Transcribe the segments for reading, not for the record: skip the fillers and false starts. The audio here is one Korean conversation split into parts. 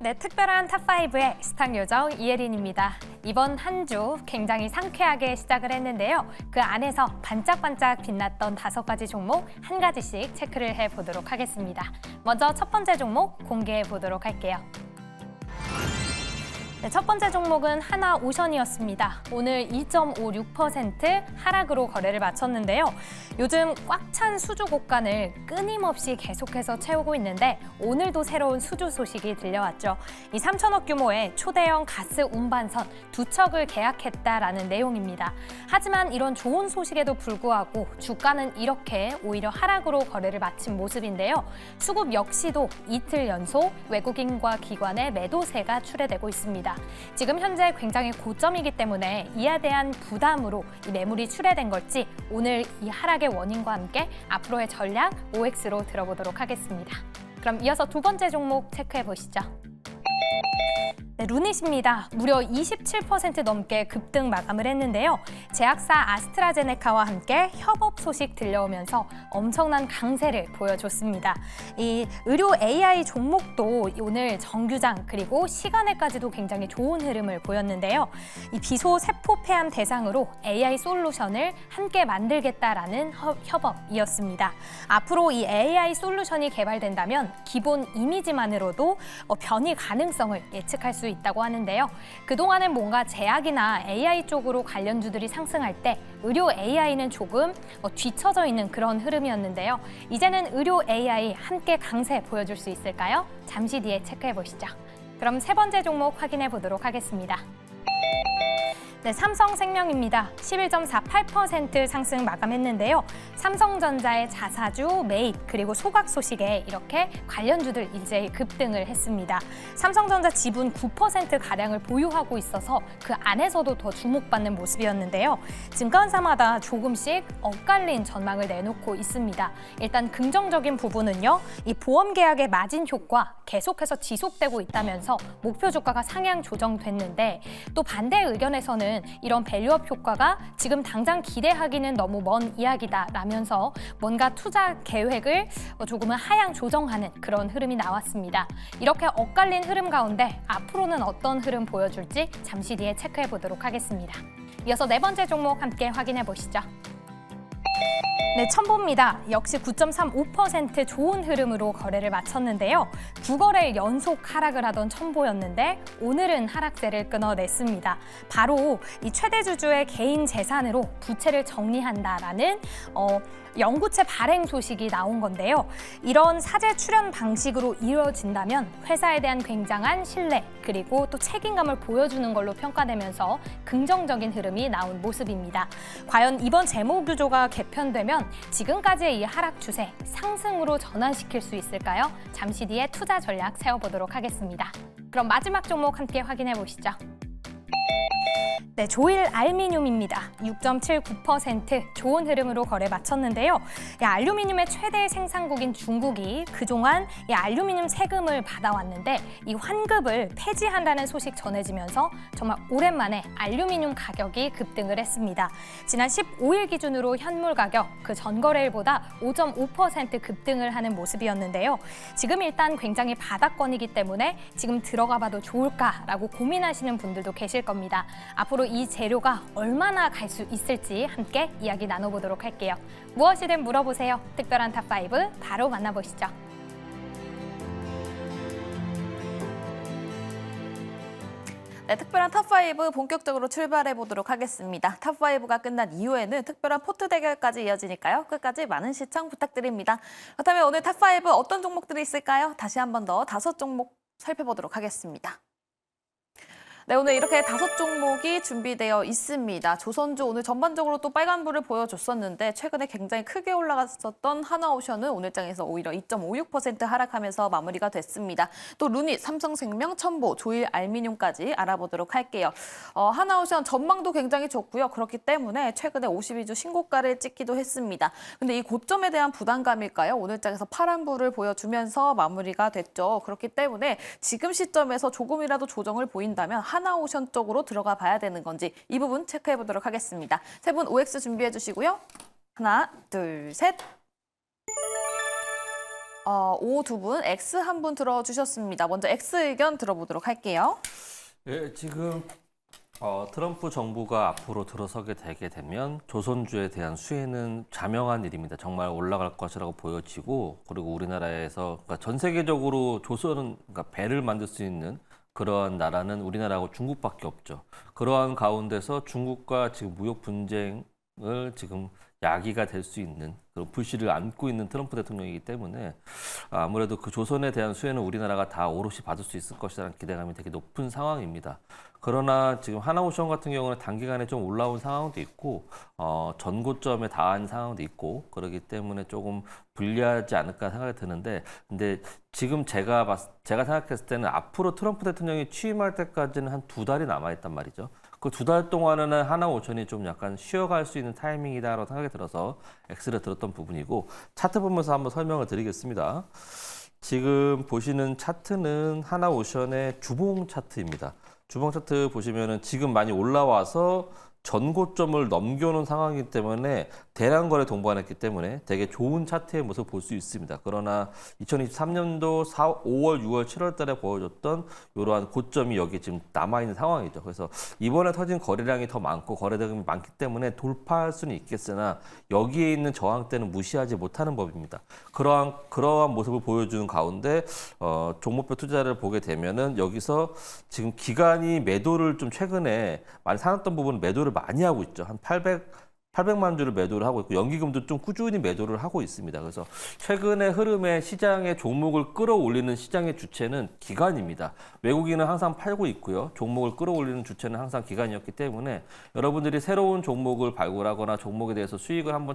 네, 특별한 탑5의 스탁 요정 이혜린입니다. 이번 한 주 굉장히 상쾌하게 시작을 했는데요. 그 안에서 반짝반짝 빛났던 5가지 종목 한 가지씩 체크를 해보도록 하겠습니다. 먼저 첫 번째 종목 공개해 보도록 할게요. 네, 첫 번째 종목은 하나오션이었습니다. 오늘 2.56% 하락으로 거래를 마쳤는데요. 요즘 꽉 찬 수주 곡간을 끊임없이 계속해서 채우고 있는데 오늘도 새로운 수주 소식이 들려왔죠. 이 3천억 규모의 초대형 가스 운반선 2척을 계약했다라는 내용입니다. 하지만 이런 좋은 소식에도 불구하고 주가는 이렇게 오히려 하락으로 거래를 마친 모습인데요. 수급 역시도 이틀 연속 외국인과 기관의 매도세가 출해되고 있습니다. 지금 현재 굉장히 고점이기 때문에 이에 대한 부담으로 이 매물이 출해된 걸지 오늘 이 하락의 원인과 함께 앞으로의 전략 OX로 들어보도록 하겠습니다. 그럼 이어서 두 번째 종목 체크해 보시죠. 네, 루닛입니다. 무려 27% 넘게 급등 마감을 했는데요. 제약사 아스트라제네카와 함께 협업 소식 들려오면서 엄청난 강세를 보여줬습니다. 이 의료 AI 종목도 오늘 정규장 그리고 시간에까지도 굉장히 좋은 흐름을 보였는데요. 이 비소 세포 폐암 대상으로 AI 솔루션을 함께 만들겠다라는 협업이었습니다. 앞으로 이 AI 솔루션이 개발된다면 기본 이미지만으로도 변이 가능성을 예측할 수 있다고 하는데요. 그동안은 뭔가 제약이나 AI 쪽으로 관련주들이 상승할 때 의료 AI는 조금 뒤처져 있는 그런 흐름이었는데요. 이제는 의료 AI 함께 강세 보여줄 수 있을까요? 잠시 뒤에 체크해 보시죠. 그럼 세 번째 종목 확인해 보도록 하겠습니다. 네, 삼성생명입니다. 11.48% 상승 마감했는데요. 삼성전자의 자사주 매입 그리고 소각 소식에 이렇게 관련주들 이제 급등을 했습니다. 삼성전자 지분 9%가량을 보유하고 있어서 그 안에서도 더 주목받는 모습이었는데요. 증권사마다 조금씩 엇갈린 전망을 내놓고 있습니다. 일단 긍정적인 부분은요. 이 보험 계약의 마진 효과 계속해서 지속되고 있다면서 목표 주가가 상향 조정됐는데 또 반대 의견에서는 이런 밸류업 효과가 지금 당장 기대하기는 너무 먼 이야기다라면서 뭔가 투자 계획을 조금은 하향 조정하는 그런 흐름이 나왔습니다. 이렇게 엇갈린 흐름 가운데 앞으로는 어떤 흐름 보여줄지 잠시 뒤에 체크해 보도록 하겠습니다. 이어서 네 번째 종목 함께 확인해 보시죠. 네, 첨보입니다. 역시 9.35% 좋은 흐름으로 거래를 마쳤는데요. 9거래일 연속 하락을 하던 첨보였는데 오늘은 하락세를 끊어냈습니다. 바로 이 최대 주주의 개인 재산으로 부채를 정리한다라는 영구채 발행 소식이 나온 건데요. 이런 사재 출연 방식으로 이루어진다면 회사에 대한 굉장한 신뢰 그리고 또 책임감을 보여주는 걸로 평가되면서 긍정적인 흐름이 나온 모습입니다. 과연 이번 재무 구조가 개편되면 지금까지의 이 하락 추세 상승으로 전환시킬 수 있을까요? 잠시 뒤에 투자 전략 세워보도록 하겠습니다. 그럼 마지막 종목 함께 확인해 보시죠. 네, 조일 알미늄입니다. 6.79% 좋은 흐름으로 거래 마쳤는데요. 알루미늄의 최대 생산국인 중국이 그동안 이 알루미늄 세금을 받아왔는데 이 환급을 폐지한다는 소식 전해지면서 정말 오랜만에 알루미늄 가격이 급등을 했습니다. 지난 15일 기준으로 현물 가격 그 전거래일보다 5.5% 급등을 하는 모습이었는데요. 지금 일단 굉장히 바닥권이기 때문에 지금 들어가 봐도 좋을까라고 고민하시는 분들도 계실 겁니다. 앞으로 이 재료가 얼마나 갈 수 있을지 함께 이야기 나눠보도록 할게요. 무엇이든 물어보세요. 특별한 탑5 바로 만나보시죠. 네, 특별한 탑5 본격적으로 출발해 보도록 하겠습니다. 탑5가 끝난 이후에는 특별한 포트 대결까지 이어지니까요. 끝까지 많은 시청 부탁드립니다. 그렇다면 오늘 탑5 어떤 종목들이 있을까요? 다시 한 번 더 5종목 살펴보도록 하겠습니다. 네, 오늘 이렇게 5종목이 준비되어 있습니다. 조선주 오늘 전반적으로 또 빨간불을 보여줬었는데 최근에 굉장히 크게 올라갔었던 하나오션은 오늘장에서 오히려 2.56% 하락하면서 마무리가 됐습니다. 또 루닛, 삼성생명, 첨보, 조일 알미늄까지 알아보도록 할게요. 하나오션 전망도 굉장히 좋고요. 그렇기 때문에 최근에 52주 신고가를 찍기도 했습니다. 근데 이 고점에 대한 부담감일까요? 오늘장에서 파란불을 보여주면서 마무리가 됐죠. 그렇기 때문에 지금 시점에서 조금이라도 조정을 보인다면 하나오션 쪽으로 들어가 봐야 되는 건지 이 부분 체크해 보도록 하겠습니다. 세 분 OX 준비해 주시고요. 하나, 둘, 셋. O 두 분, X 한 분 들어주셨습니다. 먼저 X 의견 들어보도록 할게요. 예, 지금 트럼프 정부가 앞으로 들어서게 되게 되면 조선주에 대한 수혜는 자명한 일입니다. 정말 올라갈 것이라고 보여지고, 그리고 우리나라에서 그러니까 전 세계적으로 조선은 그러니까 배를 만들 수 있는 그러한 나라는 우리나라하고 중국밖에 없죠. 그러한 가운데서 중국과 지금 무역 분쟁을 지금 야기가 될 수 있는 그런 불씨를 안고 있는 트럼프 대통령이기 때문에 아무래도 그 조선에 대한 수혜는 우리나라가 다 오롯이 받을 수 있을 것이라는 기대감이 되게 높은 상황입니다. 그러나 지금 하나오션 같은 경우는 단기간에 좀 올라온 상황도 있고 전고점에 달한 상황도 있고 그렇기 때문에 조금 불리하지 않을까 생각이 드는데, 근데 지금 제가 생각했을 때는 앞으로 트럼프 대통령이 취임할 때까지는 한 2달이 남아있단 말이죠. 그 2달 동안은 하나오션이 좀 약간 쉬어갈 수 있는 타이밍이다라고 생각이 들어서 X를 들었던 부분이고, 차트 보면서 한번 설명을 드리겠습니다. 지금 보시는 차트는 하나오션의 주봉 차트입니다. 주봉 차트 보시면은 지금 많이 올라와서 전고점을 넘겨놓은 상황이기 때문에 대량 거래 동반했기 때문에 되게 좋은 차트의 모습을 볼 수 있습니다. 그러나 2023년도 5월, 6월, 7월 달에 보여줬던 이러한 고점이 여기 지금 남아있는 상황이죠. 그래서 이번에 터진 거래량이 더 많고 거래대금이 많기 때문에 돌파할 수는 있겠으나 여기에 있는 저항대는 무시하지 못하는 법입니다. 그러한 모습을 보여주는 가운데 종목별 투자를 보게 되면은 여기서 지금 기관이 매도를 좀 최근에 많이 사놨던 부분은 매도를 많이 하고 있죠. 한 800만 주를 매도를 하고 있고 연기금도 좀 꾸준히 매도를 하고 있습니다. 그래서 최근의 흐름에 시장의 종목을 끌어올리는 시장의 주체는 기관입니다. 외국인은 항상 팔고 있고요. 종목을 끌어올리는 주체는 항상 기관이었기 때문에 여러분들이 새로운 종목을 발굴하거나 종목에 대해서 수익을 한번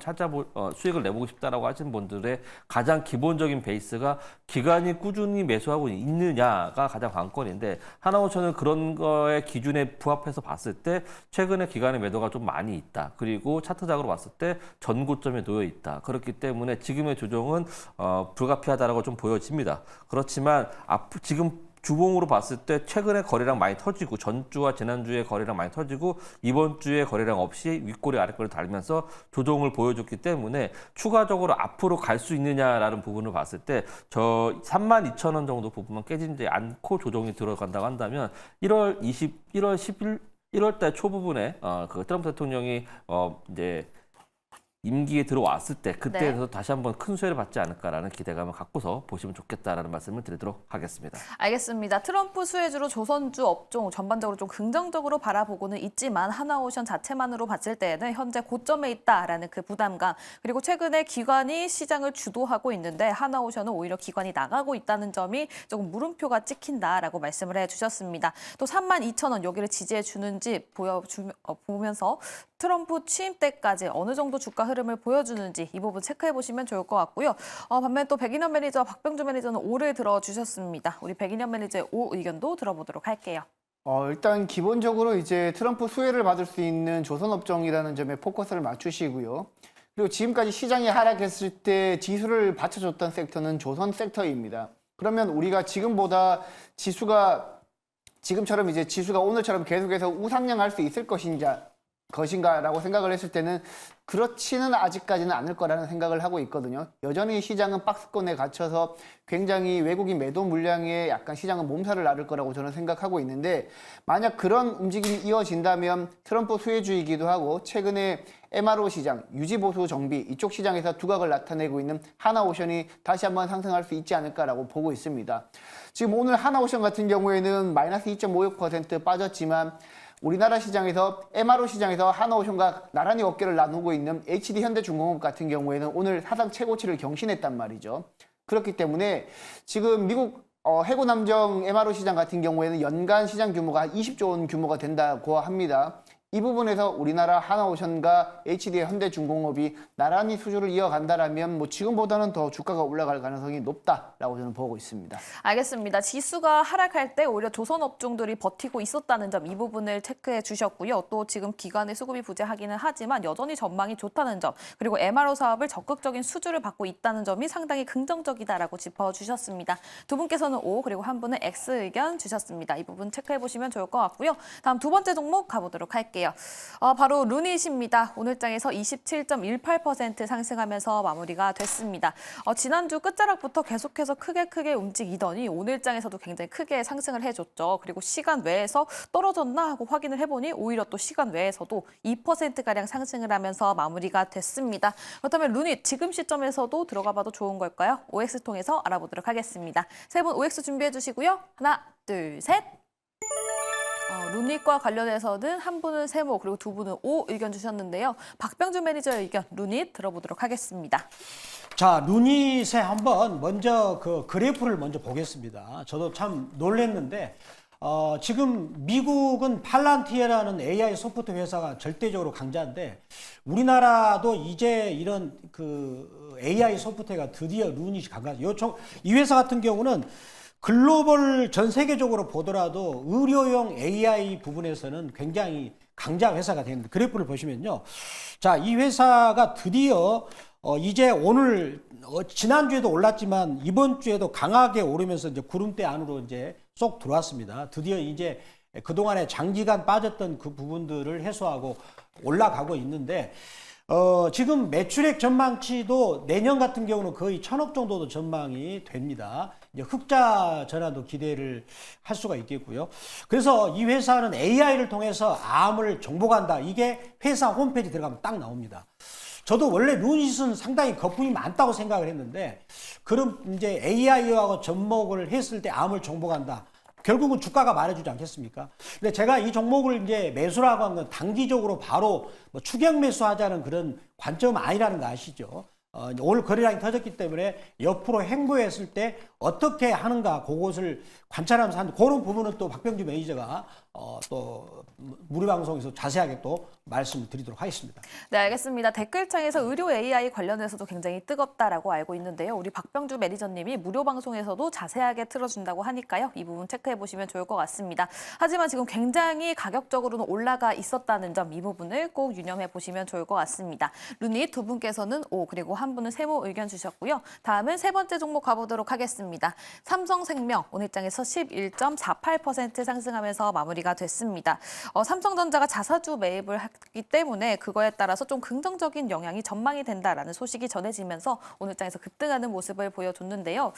수익을 내보고 싶다라고 하신 분들의 가장 기본적인 베이스가 기관이 꾸준히 매수하고 있느냐가 가장 관건인데, 하나오션은 그런 거에 기준에 부합해서 봤을 때 최근에 기관의 매도가 좀 많이 있다. 그리고 차트작으로 봤을 때 전고점에 놓여 있다. 그렇기 때문에 지금의 조정은 불가피하다라고 좀 보여집니다. 그렇지만 지금 주봉으로 봤을 때 최근에 거래량 많이 터지고 전주와 지난주에 거래량 많이 터지고 이번 주에 거래량 없이 윗꼬리 아랫꼬리 달면서 조정을 보여줬기 때문에 추가적으로 앞으로 갈 수 있느냐라는 부분을 봤을 때 저 32,000원 정도 부분만 깨지지 않고 조정이 들어간다고 한다면 1월 달 초부분에 그 트럼프 대통령이 이제 임기에 들어왔을 때 그때에서 네. 다시 한번 큰 수혜를 받지 않을까라는 기대감을 갖고서 보시면 좋겠다라는 말씀을 드리도록 하겠습니다. 알겠습니다. 트럼프 수혜주로 조선주 업종 전반적으로 좀 긍정적으로 바라보고는 있지만 하나오션 자체만으로 봤을 때에는 현재 고점에 있다라는 그 부담감, 그리고 최근에 기관이 시장을 주도하고 있는데 하나오션은 오히려 기관이 나가고 있다는 점이 조금 물음표가 찍힌다라고 말씀을 해주셨습니다. 또 32,000원 여기를 지지해 주는지 보면서 트럼프 취임 때까지 어느 정도 주가 흐름을 보여주는지 이 부분 체크해 보시면 좋을 것 같고요. 반면 또 백인현 매니저, 박병주 매니저는 O를 들어주셨습니다. 우리 백인현 매니저의 O 의견도 들어보도록 할게요. 일단 기본적으로 이제 트럼프 수혜를 받을 수 있는 조선업종이라는 점에 포커스를 맞추시고요. 그리고 지금까지 시장이 하락했을 때 지수를 받쳐줬던 섹터는 조선 섹터입니다. 그러면 우리가 지금보다 지금처럼 이제 지수가 오늘처럼 계속해서 우상향할 수 있을 것인가라고 생각을 했을 때는 그렇지는 아직까지는 않을 거라는 생각을 하고 있거든요. 여전히 시장은 박스권에 갇혀서 굉장히 외국인 매도 물량에 약간 시장은 몸살을 앓을 거라고 저는 생각하고 있는데, 만약 그런 움직임이 이어진다면 트럼프 수혜주이기도 하고 최근에 MRO 시장, 유지보수 정비 이쪽 시장에서 두각을 나타내고 있는 하나오션이 다시 한번 상승할 수 있지 않을까라고 보고 있습니다. 지금 오늘 하나오션 같은 경우에는 마이너스 2.56% 빠졌지만 우리나라 시장에서 MRO 시장에서 하나오션과 나란히 어깨를 나누고 있는 HD 현대중공업 같은 경우에는 오늘 사상 최고치를 경신했단 말이죠. 그렇기 때문에 지금 미국 해군 함정 MRO 시장 같은 경우에는 연간 시장 규모가 20조 원 규모가 된다고 합니다. 이 부분에서 우리나라 하나오션과 HD 현대중공업이 나란히 수주를 이어간다라면 뭐 지금보다는 더 주가가 올라갈 가능성이 높다라고 저는 보고 있습니다. 알겠습니다. 지수가 하락할 때 오히려 조선업종들이 버티고 있었다는 점, 이 부분을 체크해 주셨고요. 또 지금 기관의 수급이 부재하기는 하지만 여전히 전망이 좋다는 점, 그리고 MRO 사업을 적극적인 수주를 받고 있다는 점이 상당히 긍정적이다라고 짚어주셨습니다. 두 분께서는 O, 그리고 한 분은 X 의견 주셨습니다. 이 부분 체크해 보시면 좋을 것 같고요. 다음 두 번째 종목 가보도록 할게요. 볼게요. 바로 루닛입니다. 오늘 장에서 27.18% 상승하면서 마무리가 됐습니다. 지난주 끝자락부터 계속해서 크게 움직이더니 오늘 장에서도 굉장히 크게 상승을 해줬죠. 그리고 시간 외에서 떨어졌나 하고 확인을 해보니 오히려 또 시간 외에서도 2%가량 상승을 하면서 마무리가 됐습니다. 그렇다면 루닛 지금 시점에서도 들어가 봐도 좋은 걸까요? OX 통해서 알아보도록 하겠습니다. 세 분 OX 준비해 주시고요. 하나, 둘, 셋. 루닛과 관련해서는 한 분은 세모 그리고 두 분은 O 의견 주셨는데요. 박병준 매니저의 의견 루닛 들어보도록 하겠습니다. 자, 루닛에 한번 먼저 그 그래프를 먼저 보겠습니다. 저도 참 놀랐는데 지금 미국은 팔란티어라는 AI 소프트 회사가 절대적으로 강자인데 우리나라도 이제 이런 그 AI 소프트웨어가 드디어 루닛이 강하죠. 이 회사 같은 경우는 글로벌 전 세계적으로 보더라도 의료용 AI 부분에서는 굉장히 강자 회사가 되는데 그래프를 보시면요. 자, 이 회사가 드디어 이제 오늘 지난주에도 올랐지만 이번 주에도 강하게 오르면서 이제 구름대 안으로 이제 쏙 들어왔습니다. 드디어 이제 그동안에 장기간 빠졌던 그 부분들을 해소하고 올라가고 있는데 지금 매출액 전망치도 내년 같은 경우는 거의 1,000억 정도도 전망이 됩니다. 이제 흑자 전환도 기대를 할 수가 있겠고요. 그래서 이 회사는 AI를 통해서 암을 정복한다. 이게 회사 홈페이지 들어가면 딱 나옵니다. 저도 원래 루닛은 상당히 거품이 많다고 생각을 했는데 그럼 이제 AI하고 접목을 했을 때 암을 정복한다. 결국은 주가가 말해주지 않겠습니까? 근데 제가 이 종목을 이제 매수라고 한 건 단기적으로 바로 뭐 추격 매수하자는 그런 관점 아니라는 거 아시죠? 오늘 거래량이 터졌기 때문에 옆으로 행보했을 때 어떻게 하는가 그것을 관찰하면서 하는 그런 부분은 또 박병주 매니저가 또 무료 방송에서 자세하게 또 말씀을 드리도록 하겠습니다. 네, 알겠습니다. 댓글창에서 의료 AI 관련해서도 굉장히 뜨겁다라고 알고 있는데요. 우리 박병주 매니저님이 무료 방송에서도 자세하게 틀어준다고 하니까요. 이 부분 체크해 보시면 좋을 것 같습니다. 하지만 지금 굉장히 가격적으로는 올라가 있었다는 점 이 부분을 꼭 유념해 보시면 좋을 것 같습니다. 루닛 두 분께서는 O 그리고 한 분은 세모 의견 주셨고요. 다음은 세 번째 종목 가보도록 하겠습니다. 삼성생명 오늘 장에서 11.48% 상승하면서 마무리가 됐습니다. 삼성전자가 자사주 매입을 했기 때문에 그거에 따라서 좀 긍정적인 영향이 전망이 된다라는 소식이 전해지면서 오늘 장에서 급등하는 모습을 보여줬는데요.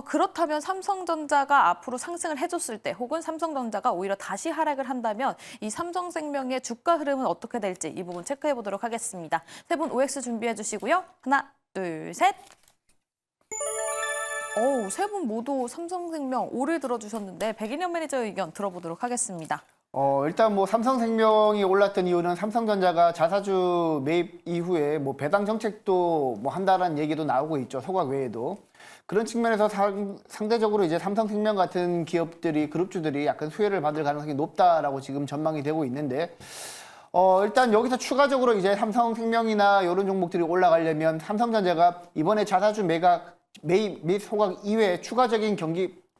그렇다면 삼성전자가 앞으로 상승을 해줬을 때 혹은 삼성전자가 오히려 다시 하락을 한다면 이 삼성생명의 주가 흐름은 어떻게 될지 이 부분 체크해 보도록 하겠습니다. 세 분 OX 준비해 주시고요. 하나, 둘, 셋. 세 분 모두 삼성생명 O를 들어주셨는데 백인현 매니저의 의견 들어보도록 하겠습니다. 일단 뭐 삼성생명이 올랐던 이유는 삼성전자가 자사주 매입 이후에 뭐 배당 정책도 뭐 한다라는 얘기도 나오고 있죠. 소각 외에도. 그런 측면에서 상대적으로 이제 삼성생명 같은 기업들이 그룹주들이 약간 수혜를 받을 가능성이 높다라고 지금 전망이 되고 있는데 일단 여기서 추가적으로 이제 삼성생명이나 이런 종목들이 올라가려면 삼성전자가 이번에 자사주 매입 및 소각 이외에 추가적인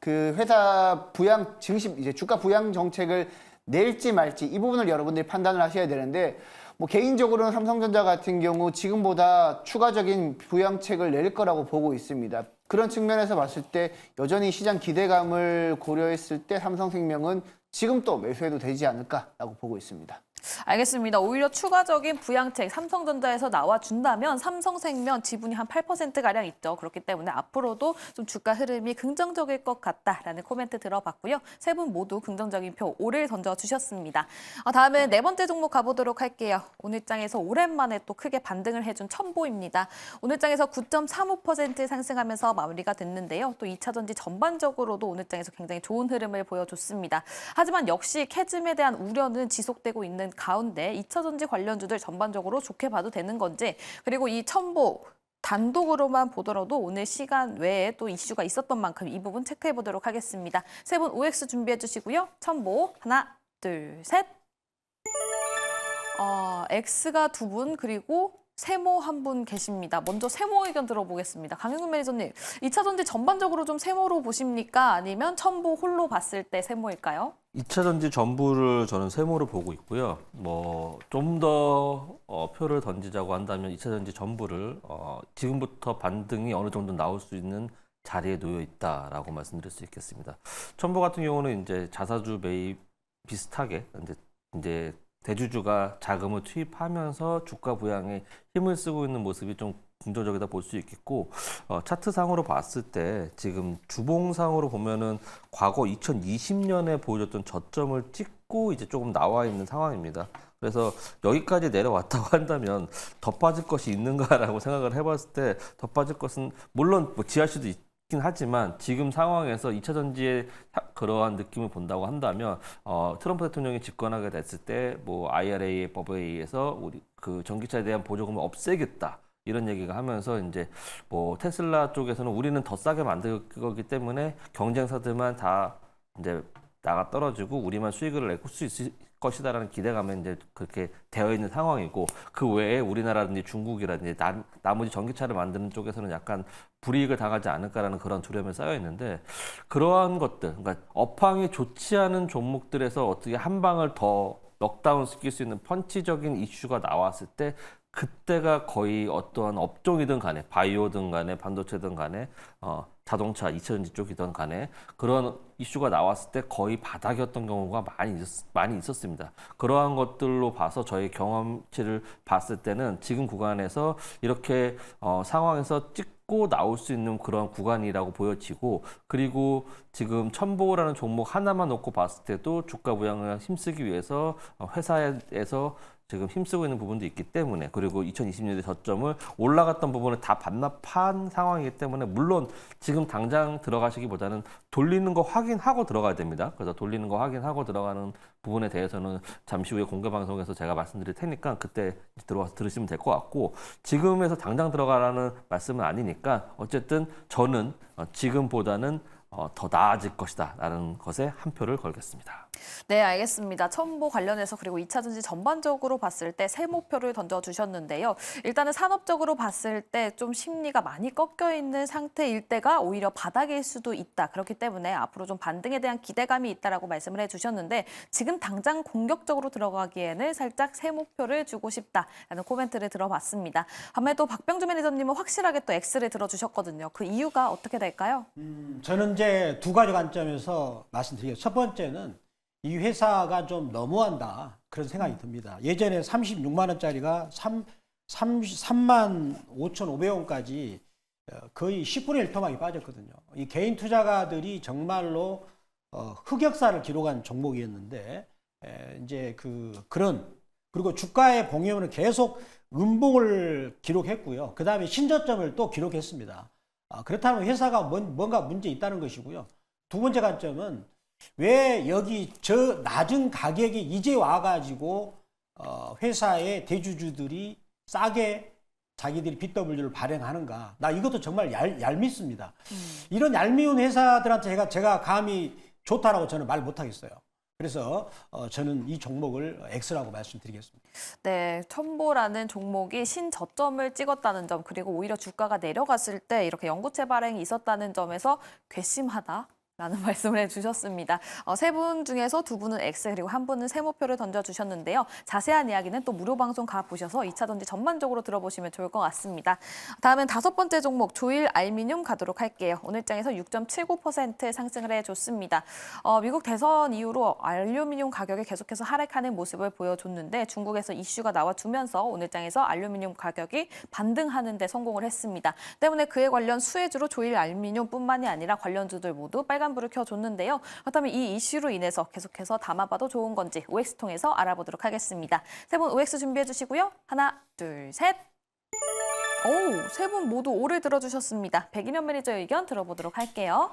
그 회사 부양 증시 이제 주가 부양 정책을 낼지 말지 이 부분을 여러분들이 판단을 하셔야 되는데 뭐 개인적으로는 삼성전자 같은 경우 지금보다 추가적인 부양책을 낼 거라고 보고 있습니다. 그런 측면에서 봤을 때 여전히 시장 기대감을 고려했을 때 삼성생명은 지금 또 매수해도 되지 않을까라고 보고 있습니다. 알겠습니다. 오히려 추가적인 부양책 삼성전자에서 나와준다면 삼성생명 지분이 한 8%가량 있죠. 그렇기 때문에 앞으로도 좀 주가 흐름이 긍정적일 것 같다라는 코멘트 들어봤고요. 세 분 모두 긍정적인 표 5를 던져주셨습니다. 다음은 네 번째 종목 가보도록 할게요. 오늘 장에서 오랜만에 또 크게 반등을 해준 첨보입니다. 오늘 장에서 9.35% 상승하면서 마무리가 됐는데요. 또 2차전지 전반적으로도 오늘 장에서 굉장히 좋은 흐름을 보여줬습니다. 하지만 역시 캐즘에 대한 우려는 지속되고 있는 가운데 2차전지 관련주들 전반적으로 좋게 봐도 되는 건지 그리고 이 첨보 단독으로만 보더라도 오늘 시간 외에 또 이슈가 있었던 만큼 이 부분 체크해 보도록 하겠습니다. 세 분 OX 준비해 주시고요. 첨보 하나, 둘, 셋. X가 두 분 그리고 세모 한 분 계십니다. 먼저 세모 의견 들어보겠습니다. 강영근 매니저님, 2차전지 전반적으로 좀 세모로 보십니까? 아니면 첨보 홀로 봤을 때 세모일까요? 2차 전지 전부를 저는 세모로 보고 있고요. 뭐 좀 더 표를 던지자고 한다면 2차 전지 전부를 지금부터 반등이 어느 정도 나올 수 있는 자리에 놓여 있다라고 말씀드릴 수 있겠습니다. 첨보 같은 경우는 이제 자사주 매입 비슷하게 이제 대주주가 자금을 투입하면서 주가 부양에 힘을 쓰고 있는 모습이 좀 긍정적이다 볼 수 있겠고, 차트상으로 봤을 때 지금 주봉상으로 보면은 과거 2020년에 보여줬던 저점을 찍고 이제 조금 나와 있는 상황입니다. 그래서 여기까지 내려왔다고 한다면 더 빠질 것이 있는가라고 생각을 해봤을 때 더 빠질 것은 물론 뭐 지할 수도 있긴 하지만 지금 상황에서 2차 전지의 그러한 느낌을 본다고 한다면 트럼프 대통령이 집권하게 됐을 때 뭐 IRA 법에 의해서 우리 그 전기차에 대한 보조금을 없애겠다. 이런 얘기가 하면서 이제 뭐 테슬라 쪽에서는 우리는 더 싸게 만들 거기 때문에 경쟁사들만 다 이제 나가 떨어지고 우리만 수익을 낼 수 있을 것이다라는 기대감에 이제 그렇게 되어 있는 상황이고, 그 외에 우리나라든지 중국이라든지 나머지 전기차를 만드는 쪽에서는 약간 불이익을 당하지 않을까라는 그런 두려움이 쌓여 있는데, 그러한 것들, 그러니까 업황이 좋지 않은 종목들에서 어떻게 한 방을 더 넉다운 시킬 수 있는 펀치적인 이슈가 나왔을 때 그때가 거의 어떠한 업종이든 간에 바이오든 간에 반도체든 간에 자동차, 2차전지 쪽이든 간에 그런 이슈가 나왔을 때 거의 바닥이었던 경우가 많이 있었습니다. 그러한 것들로 봐서 저희 경험치를 봤을 때는 지금 구간에서 이렇게 상황에서 찍고 나올 수 있는 그런 구간이라고 보여지고, 그리고 지금 첨보라는 종목 하나만 놓고 봤을 때도 주가 부양을 힘쓰기 위해서 회사에서 지금 힘쓰고 있는 부분도 있기 때문에, 그리고 2020년대 저점을 올라갔던 부분을 다 반납한 상황이기 때문에 물론 지금 당장 들어가시기보다는 돌리는 거 확인하고 들어가야 됩니다. 그래서 돌리는 거 확인하고 들어가는 부분에 대해서는 잠시 후에 공개 방송에서 제가 말씀드릴 테니까 그때 들어와서 들으시면 될 것 같고, 지금에서 당장 들어가라는 말씀은 아니니까 어쨌든 저는 지금보다는 더 나아질 것이다 라는 것에 한 표를 걸겠습니다. 네, 알겠습니다. 첨보 관련해서 그리고 2차 전지 전반적으로 봤을 때 세 목표를 던져주셨는데요. 일단은 산업적으로 봤을 때 좀 심리가 많이 꺾여 있는 상태일 때가 오히려 바닥일 수도 있다. 그렇기 때문에 앞으로 좀 반등에 대한 기대감이 있다라고 말씀을 해주셨는데, 지금 당장 공격적으로 들어가기에는 살짝 세 목표를 주고 싶다라는 코멘트를 들어봤습니다. 다음에 또 박병주 매니저님은 확실하게 또 X를 들어주셨거든요. 그 이유가 어떻게 될까요? 저는 이제 두 가지 관점에서 말씀드리겠습니다. 첫 번째는 이 회사가 좀 너무한다 그런 생각이 듭니다. 예전에 36만 원짜리가 33만 5,500원까지 거의 10분의 1 토막이 빠졌거든요. 이 개인 투자가들이 정말로 흑역사를 기록한 종목이었는데, 이제 그리고 주가의 봉이면은 계속 음봉을 기록했고요. 그 다음에 신저점을 또 기록했습니다. 그렇다면 회사가 뭔가 문제 있다는 것이고요. 두 번째 관점은 왜 여기 저 낮은 가격이 이제 와가지고 회사의 대주주들이 싸게 자기들이 BW를 발행하는가? 나 이것도 정말 얄밉습니다. 이런 얄미운 회사들한테 제가 감히 좋다라고 저는 말 못하겠어요. 그래서 저는 이 종목을 X라고 말씀드리겠습니다. 네, 첨보라는 종목이 신저점을 찍었다는 점, 그리고 오히려 주가가 내려갔을 때 이렇게 연구체 발행이 있었다는 점에서 괘씸하다. 라는 말씀을 해주셨습니다. 세 분 중에서 두 분은 X, 그리고 한 분은 세 목표를 던져주셨는데요. 자세한 이야기는 또 무료 방송 가보셔서 2차 전지 전반적으로 들어보시면 좋을 것 같습니다. 다음은 다섯 번째 종목 조일 알미늄 가도록 할게요. 오늘 장에서 6.79% 상승을 해줬습니다. 미국 대선 이후로 알루미늄 가격이 계속해서 하락하는 모습을 보여줬는데, 중국에서 이슈가 나와주면서 오늘 장에서 알루미늄 가격이 반등하는 데 성공을 했습니다. 때문에 그에 관련 수혜주로 조일 알미늄뿐만이 아니라 관련주들 모두 빨간불을 켜줬는데요. 그렇다면 이 이슈로 인해서 계속해서 담아봐도 좋은 건지 OX 통해서 알아보도록 하겠습니다. 세 분 OX 준비해 주시고요. 하나, 둘, 셋. 세 분 모두 O를 들어주셨습니다. 백인현 매니저의 의견 들어보도록 할게요.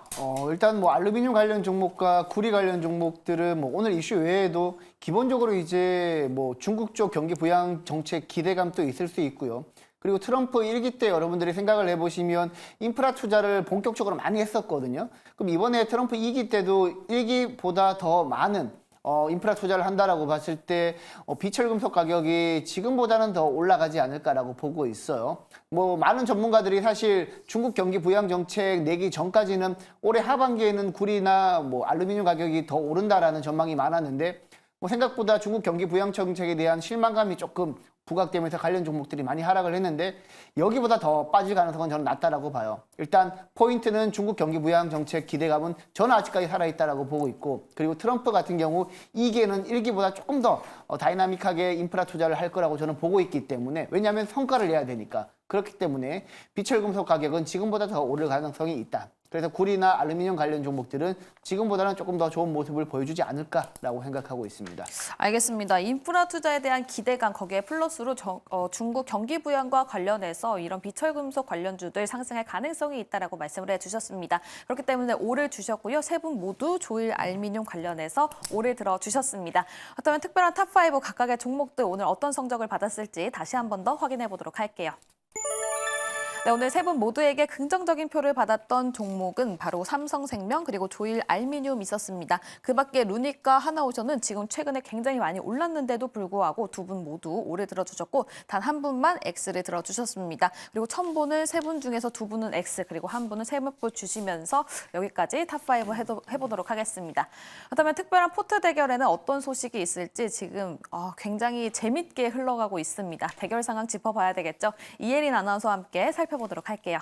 일단 뭐 알루미늄 관련 종목과 구리 관련 종목들은 뭐 오늘 이슈 외에도 기본적으로 이제 뭐 중국 쪽 경기 부양 정책 기대감도 있을 수 있고요. 그리고 트럼프 1기 때 여러분들이 생각을 해보시면 인프라 투자를 본격적으로 많이 했었거든요. 그럼 이번에 트럼프 2기 때도 1기보다 더 많은 인프라 투자를 한다라고 봤을 때 비철금속 가격이 지금보다는 더 올라가지 않을까라고 보고 있어요. 뭐 많은 전문가들이 사실 중국 경기 부양 정책 내기 전까지는 올해 하반기에는 구리나 뭐 알루미늄 가격이 더 오른다라는 전망이 많았는데, 뭐 생각보다 중국 경기 부양 정책에 대한 실망감이 조금 부각되면서 관련 종목들이 많이 하락을 했는데 여기보다 더 빠질 가능성은 저는 낮다라고 봐요. 일단 포인트는 중국 경기 부양 정책 기대감은 저는 아직까지 살아있다라고 보고 있고, 그리고 트럼프 같은 경우 2기에는 1기보다 조금 더 다이나믹하게 인프라 투자를 할 거라고 저는 보고 있기 때문에, 왜냐하면 성과를 내야 되니까. 그렇기 때문에 비철금속 가격은 지금보다 더 오를 가능성이 있다. 그래서 구리나 알루미늄 관련 종목들은 지금보다는 조금 더 좋은 모습을 보여주지 않을까라고 생각하고 있습니다. 알겠습니다. 인프라 투자에 대한 기대감, 거기에 플러스로 중국 경기 부양과 관련해서 이런 비철금속 관련주들 상승할 가능성이 있다라고 말씀을 해주셨습니다. 그렇기 때문에 오를 주셨고요. 세 분 모두 조일 알미늄 관련해서 오를 들어주셨습니다. 그렇다면 특별한 탑5 각각의 종목들 오늘 어떤 성적을 받았을지 다시 한 번 더 확인해 보도록 할게요. 네, 오늘 세 분 모두에게 긍정적인 표를 받았던 종목은 바로 삼성생명 그리고 조일 알미늄 있었습니다. 그 밖에 루닉과 하나오션은 지금 최근에 굉장히 많이 올랐는데도 불구하고 두 분 모두 오를 들어주셨고 단 한 분만 X를 들어주셨습니다. 그리고 첨보는 세 분 중에서 두 분은 X 그리고 한 분은 세무표 주시면서 여기까지 탑5 해보도록 하겠습니다. 그렇다면 특별한 포트 대결에는 어떤 소식이 있을지 지금 굉장히 재밌게 흘러가고 있습니다. 대결 상황 짚어봐야 되겠죠. 이혜린 아나운서와 함께 살펴보도록 할게요.